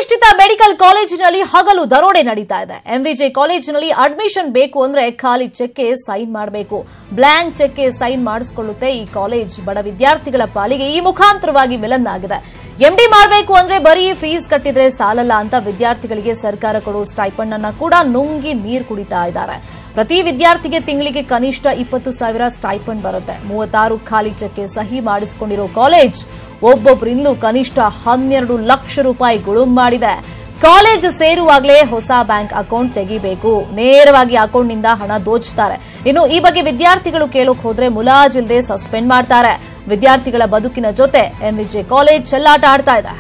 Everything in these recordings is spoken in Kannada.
ಪ್ರತಿಷ್ಠಿತ ಮೆಡಿಕಲ್ ಕಾಲೇಜಿನಲ್ಲಿ ಹಗಲು ದರೋಡೆ ನಡೀತಾ ಇದೆ. ಎಂವಿಜೆ ಕಾಲೇಜಿನಲ್ಲಿ ಅಡ್ಮಿಷನ್ ಬೇಕು ಅಂದ್ರೆ ಖಾಲಿ ಚೆಕ್ಗೆ ಸೈನ್ ಮಾಡಬೇಕು. ಬ್ಲಾಂಕ್ ಚೆಕ್ಗೆ ಸೈನ್ ಮಾಡಿಸಿಕೊಳ್ಳುತ್ತೆ ಈ ಕಾಲೇಜ್. ಬಡ ವಿದ್ಯಾರ್ಥಿಗಳ ಪಾಲಿಗೆ ಈ ಮುಖಾಂತರವಾಗಿ ವಿಲನ್ ಆಗಿದೆ. ಎಂಡಿ ಮಾಡಬೇಕು ಅಂದ್ರೆ ಬರೀ ಫೀಸ್ ಕಟ್ಟಿದ್ರೆ ಸಾಲಲ್ಲ ಅಂತ ವಿದ್ಯಾರ್ಥಿಗಳಿಗೆ ಸರ್ಕಾರ ಕೊಡೋ ಸ್ಟೈಪಂಡ್ ಅನ್ನ ಕೂಡ ನುಂಗಿ ನೀರು ಕುಡಿತಾ ಇದ್ದಾರೆ. ಪ್ರತಿ ವಿದ್ಯಾರ್ಥಿಗೆ ತಿಂಗಳಿಗೆ ಕನಿಷ್ಠ 20,000 ಸ್ಟೈಪಂಡ್ ಬರುತ್ತೆ. 36 ಖಾಲಿ ಚೆಕ್ಗೆ ಸಹಿ ಮಾಡಿಸಿಕೊಂಡಿರೋ ಕಾಲೇಜ್ ಒಬ್ಬೊಬ್ಬರಿಂದಲೂ ಕನಿಷ್ಠ 12 ಲಕ್ಷ ರೂಪಾಯಿ ಗುಳುಂ ಮಾಡಿದೆ. ಕಾಲೇಜ್ ಸೇರುವಾಗಲೇ ಹೊಸ ಬ್ಯಾಂಕ್ ಅಕೌಂಟ್ ತೆಗಿಬೇಕು, ನೇರವಾಗಿ ಅಕೌಂಟ್ನಿಂದ ಹಣ ದೋಚ್ತಾರೆ. ಇನ್ನು ಈ ಬಗ್ಗೆ ವಿದ್ಯಾರ್ಥಿಗಳು ಕೇಳೋಕ್ ಹೋದ್ರೆ ಮುಲಾಜಿಲ್ಲದೆ ಸಸ್ಪೆಂಡ್ ಮಾಡ್ತಾರೆ. ವಿದ್ಯಾರ್ಥಿಗಳ ಬದುಕಿನ ಜೊತೆ ಎಂವಿಜೆ ಕಾಲೇಜ್ ಚೆಲ್ಲಾಟ ಆಡ್ತಾ ಇದೆ.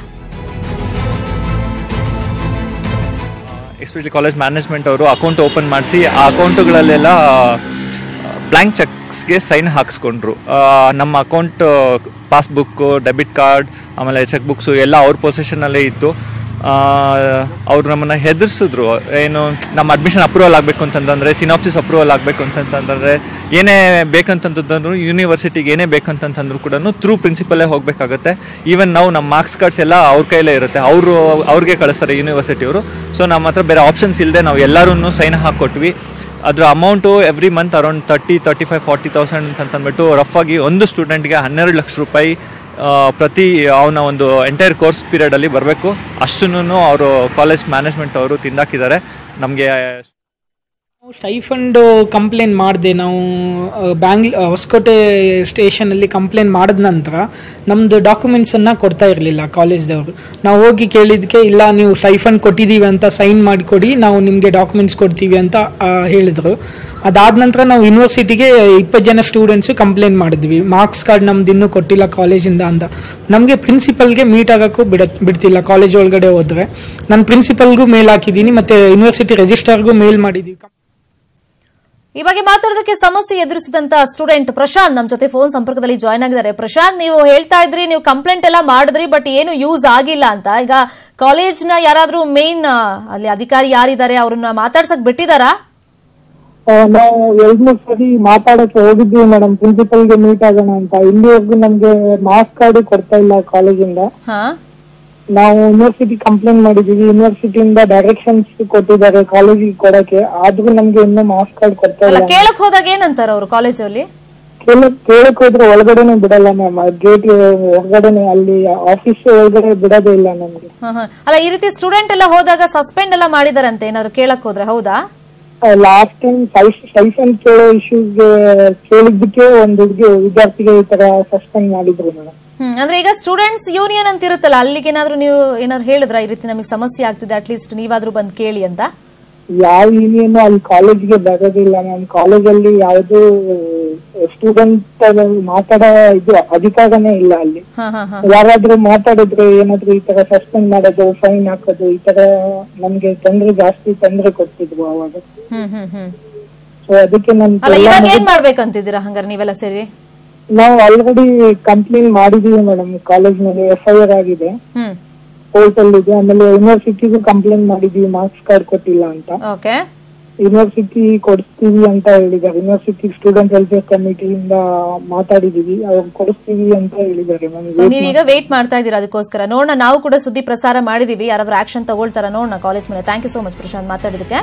ಎಸ್ಪೆಷಲಿ ಕಾಲೇಜ್ ಮ್ಯಾನೇಜ್ಮೆಂಟ್ ಅವರು ಅಕೌಂಟ್ ಓಪನ್ ಮಾಡಿಸಿ ಆ ಅಕೌಂಟುಗಳಲ್ಲೆಲ್ಲ ಬ್ಲ್ಯಾಂಕ್ ಚೆಕ್ಸ್ಗೆ ಸೈನ್ ಹಾಕ್ಸ್ಕೊಂಡ್ರು. ನಮ್ಮ ಅಕೌಂಟ್ ಪಾಸ್ಬುಕ್ಕು, ಡೆಬಿಟ್ ಕಾರ್ಡ್, ಆಮೇಲೆ ಚೆಕ್ ಬುಕ್ಸು ಎಲ್ಲ ಅವ್ರ ಪೊಸೆಷನಲ್ಲೇ ಇತ್ತು. ಅವ್ರು ನಮ್ಮನ್ನು ಹೆದರ್ಸಿದ್ರು. ಏನು ನಮ್ಮ ಅಡ್ಮಿಷನ್ ಅಪ್ರೂವಲ್ ಆಗಬೇಕು ಅಂತಂತಂದರೆ, ಸಿನಾಪ್ಸಿಸ್ ಅಪ್ರೂವಲ್ ಆಗಬೇಕು ಅಂತಂತಂದರೆ, ಏನೇ ಬೇಕಂತಂತಂದ್ರು ಯೂನಿವರ್ಸಿಟಿಗೆ ಏನೇ ಬೇಕಂತಂತಂದ್ರು ಕೂಡ ಥ್ರೂ ಪ್ರಿನ್ಸಿಪಲ್ಲೇ ಹೋಗಬೇಕಾಗುತ್ತೆ. ಈವನ್ ನಾವು ನಮ್ಮ ಮಾರ್ಕ್ಸ್ ಕಾರ್ಡ್ಸ್ ಎಲ್ಲ ಅವ್ರ ಕೈಲೇ ಇರುತ್ತೆ, ಅವ್ರಿಗೆ ಕಳಿಸ್ತಾರೆ ಯೂನಿವರ್ಸಿಟಿಯವರು. ಸೊ ನಮ್ಮ ಹತ್ರ ಬೇರೆ ಆಪ್ಷನ್ಸ್ ಇಲ್ಲದೆ ನಾವು ಎಲ್ಲರೂ ಸೈನ್ ಹಾಕ್ಕೊಟ್ವಿ. ಅದರ ಅಮೌಂಟು ಎವ್ರಿ ಮಂತ್ ಅರೌಂಡ್ 35,000-40,000 ಅಂತಂದ್ಬಿಟ್ಟು ರಫ್ ಆಗಿ ಒಂದು ಸ್ಟೂಡೆಂಟ್ಗೆ 12 ಲಕ್ಷ ರೂಪಾಯಿ ಪ್ರತಿ ಅವನ ಒಂದು ಎಂಟೈರ್ ಕೋರ್ಸ್ ಪೀರಿಯಡಲ್ಲಿ ಬರಬೇಕು. ಅಷ್ಟನ್ನು ಅವರು ಕಾಲೇಜ್ ಮ್ಯಾನೇಜ್ಮೆಂಟ್ ಅವರು ತಿಂದಾಕಿದ್ದಾರೆ. ನಮಗೆ ಸ್ಟೈಫಂಡ್ ಕಂಪ್ಲೇಂಟ್ ಮಾಡಿದೆ. ನಾವು ಹೊಸಕೋಟೆ ಸ್ಟೇಷನಲ್ಲಿ ಕಂಪ್ಲೇಂಟ್ ಮಾಡಿದ ನಂತರ ನಮ್ಮದು ಡಾಕ್ಯುಮೆಂಟ್ಸನ್ನು ಕೊಡ್ತಾ ಇರಲಿಲ್ಲ ಕಾಲೇಜ್ದವರು. ನಾವು ಹೋಗಿ ಕೇಳಿದ್ದಕ್ಕೆ ಇಲ್ಲ, ನೀವು ಸ್ಟೈಫಂಡ್ ಕೊಟ್ಟಿದ್ದೀವಿ ಅಂತ ಸೈನ್ ಮಾಡಿಕೊಡಿ, ನಾವು ನಿಮಗೆ ಡಾಕ್ಯುಮೆಂಟ್ಸ್ ಕೊಡ್ತೀವಿ ಅಂತ ಹೇಳಿದರು. ಅದಾದ ನಂತರ ನಾವು ಯೂನಿವರ್ಸಿಟಿಗೆ 20 ಜನ ಸ್ಟೂಡೆಂಟ್ಸು ಕಂಪ್ಲೇಂಟ್ ಮಾಡಿದ್ವಿ, ಮಾರ್ಕ್ಸ್ ಕಾರ್ಡ್ ನಮ್ದು ಇನ್ನೂ ಕೊಟ್ಟಿಲ್ಲ ಕಾಲೇಜಿಂದ ಅಂತ. ನಮಗೆ ಪ್ರಿನ್ಸಿಪಲ್ಗೆ ಮೀಟ್ ಆಗೋಕ್ಕೂ ಬಿಡ್ತಿಲ್ಲ. ಕಾಲೇಜ್ ಒಳಗಡೆ ಹೋದರೆ ನಾನು ಪ್ರಿನ್ಸಿಪಲ್ಗೂ ಮೇಲ್ ಹಾಕಿದ್ದೀನಿ, ಮತ್ತು ಯೂನಿವರ್ಸಿಟಿ ರಿಜಿಸ್ಟ್ರಾರ್ಗೂ ಮೇಲ್ ಮಾಡಿದ್ದೀವಿ. ಈ ಬಗ್ಗೆ ಮಾತಾಡೋದಕ್ಕೆ ಸಮಸ್ಯೆ ಎದುರಿಸಿದಂತ ಸ್ಟೂಡೆಂಟ್ ಪ್ರಶಾಂತ್ ನಮ್ಮ ಜೊತೆ ಫೋನ್ ಸಂಪರ್ಕದಲ್ಲಿ ಜಾಯ್ನ್ ಆಗಿದ್ದಾರೆ. ಪ್ರಶಾಂತ್, ನೀವು ಹೇಳ್ತಾ ಇದ್ರಿ ನೀವು ಕಂಪ್ಲೇಂಟ್ ಎಲ್ಲ ಮಾಡಿದ್ರಿ, ಬಟ್ ಏನು ಯೂಸ್ ಆಗಿಲ್ಲ ಅಂತ. ಈಗ ಕಾಲೇಜ್ನ ಯಾರಾದ್ರೂ ಮೇನ್ ಅಲ್ಲಿ ಅಧಿಕಾರಿ ಯಾರಿದ್ದಾರೆ ಅವ್ರನ್ನ ಮಾತಾಡ್ಸಕ್ ಬಿಟ್ಟಿದಾರಾ? ನಾವು 2-3 ಸರಿ ಮಾತಾಡಕ್ಕೆ ಹೋಗಿದ್ವಿ ಮೇಡಮ್, ಪ್ರಿನ್ಸಿಪಲ್ಗೆ ಮೀಟ್ ಆಗೋಣ ಅಂತ. ಇಲ್ಲಿವರೆಗೂ ನಮ್ಗೆ ಮಾರ್ಕ್ಸ್ ಕಾರ್ಡ್ ಕೊಡ್ತಾ ಇಲ್ಲ ಕಾಲೇಜಿಂದ. ನಾವು ಯೂನಿವರ್ಸಿಟಿ ಕಂಪ್ಲೇಂಟ್ ಮಾಡಿದೀವಿ, ಯೂನಿವರ್ಸಿಟಿಯಿಂದ ಡೈರೆಕ್ಷನ್ಸ್ ಕೊಟ್ಟಿದ್ದಾರೆ ಕಾಲೇಜಿಗೆ ಕೊಡಕ್ಕೆ, ಆದ್ರೂ ನಮ್ಗೆ ಇನ್ನೂ ಮಾರ್ಕ್ಸ್ ಕಾರ್ಡ್ ಕೊಡ್ತಾ ಇಲ್ಲ. ಕೇಳಕ್ ಹೋದಾಗ ಏನಂತಾರ ಅವರು ಕಾಲೇಜಲ್ಲಿ? ಕೇಳಕ್ ಹೋದ್ರೆ ಒಳಗಡೆನೆ ಬಿಡಲ್ಲ ಮ್ಯಾಮ್, ಗೇಟ್ ಹೊರಗಡೆನೆ, ಅಲ್ಲಿ ಆಫೀಸ್ ಒಳಗಡೆ ಬಿಡೋದೇ ಇಲ್ಲ ನಮ್ಗೆ. ಅಲ್ಲ, ಈ ರೀತಿ ಸ್ಟೂಡೆಂಟ್ ಎಲ್ಲ ಹೋದಾಗ ಸಸ್ಪೆಂಡ್ ಎಲ್ಲ ಮಾಡಿದಾರಂತೆ ಏನಾದ್ರು ಕೇಳಕ್ ಹೋದ್ರೆ, ಹೌದಾ? ಲಾಸ್ಟ್ ಟೈಮ್ ಸೈಫನ್ ಕೇಳೋ ಇಶ್ಯೂಗೆ ಕೇಳಿದ್ದಕ್ಕೆ ಒಂದು ವಿದ್ಯಾರ್ಥಿಗೆ ಈ ತರ ಸಸ್ಪೆಂಡ್ ಮಾಡಿದ್ರು ಮೇಡಮ್. ಅಂದ್ರೆ ಈಗ ಸ್ಟೂಡೆಂಟ್ಸ್ ಯೂನಿಯನ್ ಅಂತ ಇರುತ್ತಲ್ಲ, ಅಲ್ಲಿಗೆ ಏನಾದ್ರು ನೀವು ಏನಾದ್ರು ಹೇಳಿದ್ರ ಈ ರೀತಿ ನಮಗೆ ಸಮಸ್ಯೆ ಆಗ್ತಿದೆ, ಅಟ್ಲೀಸ್ಟ್ ನೀವಾದ್ರೂ ಬಂದ್ ಕೇಳಿ ಅಂತ? ಯಾವ ಯೂನಿಯನ್ ಅಲ್ಲಿ ಕಾಲೇಜ್ಗೆ ಬರೋದಿಲ್ಲ ಮ್ಯಾಮ್. ಕಾಲೇಜಲ್ಲಿ ಯಾವ್ದು ಸ್ಟೂಡೆಂಟ್ ಮಾತಾಡೋ ಇದು ಅಧಿಕಾರನೇ ಇಲ್ಲ ಅಲ್ಲಿ. ಯಾರಾದ್ರೂ ಮಾತಾಡಿದ್ರೆ ಏನಾದ್ರು ಈ ತರ ಸಸ್ಪೆಂಡ್ ಮಾಡೋದು, ಫೈನ್ ಹಾಕೋದು, ಈ ತರ ನಮ್ಗೆ ಜಾಸ್ತಿ ತೊಂದ್ರೆ ಕೊಡ್ತಿದ್ರು ಅವಾಗ. ಸೊ ಅದಕ್ಕೆ ಇವಾಗ ಏನ್ ಮಾಡ್ಬೇಕಂತಿದ್ದೀರಾ ಹಂಗಾರೆ ನೀವೆಲ್ಲ ಸೇರಿ? ನಾವು ಆಲ್ರೆಡಿ ಕಂಪ್ಲೇಂಟ್ ಮಾಡಿದೀವಿ ಮೇಡಮ್, ಕಾಲೇಜ್ ಮೇಲೆ FIR ಆಗಿದೆ, ಕೋರ್ಟ್ ಅಲ್ಲಿ ಇದೆ. ಆಮೇಲೆ ಯೂನಿವರ್ಸಿಟಿಗೂ ಕಂಪ್ಲೇಂಟ್ ಮಾಡಿದೀವಿ, ಮಾರ್ಕ್ಸ್ ಕಾರ್ಡ್ ಕೊಟ್ಟಿಲ್ಲ ಅಂತ. ಯೂನಿವರ್ಸಿಟಿ ಕೊಡಿಸ್ತೀವಿ ಅಂತ ಹೇಳಿದ್ದಾರೆ. ಯೂನಿವರ್ಸಿಟಿ ಸ್ಟೂಡೆಂಟ್ ವೆಲ್ಫೇರ್ ಕಮಿಟಿಯಿಂದ ಮಾತಾಡಿದೀವಿ, ಅವ್ರು ಕೊಡಿಸ್ತೀವಿ ಅಂತ ಹೇಳಿದ್ದಾರೆ. ನೀವೀಗ ವೇಟ್ ಮಾಡ್ತಾ ಇದ್ದೀರಾ ಅದಕ್ಕೋಸ್ಕರ. ನೋಡೋಣ, ನಾವು ಕೂಡ ಸುದ್ದಿ ಪ್ರಸಾರ ಮಾಡಿದೀವಿ, ಯಾರಾದ್ರೂ ಆಕ್ಷನ್ ತಗೊಳ್ತಾರ ನೋಡೋಣ ಕಾಲೇಜ್ ಮೇಲೆ. Thank you so much Prashanth ಮಾತಾಡಿದಕ್ಕೆ.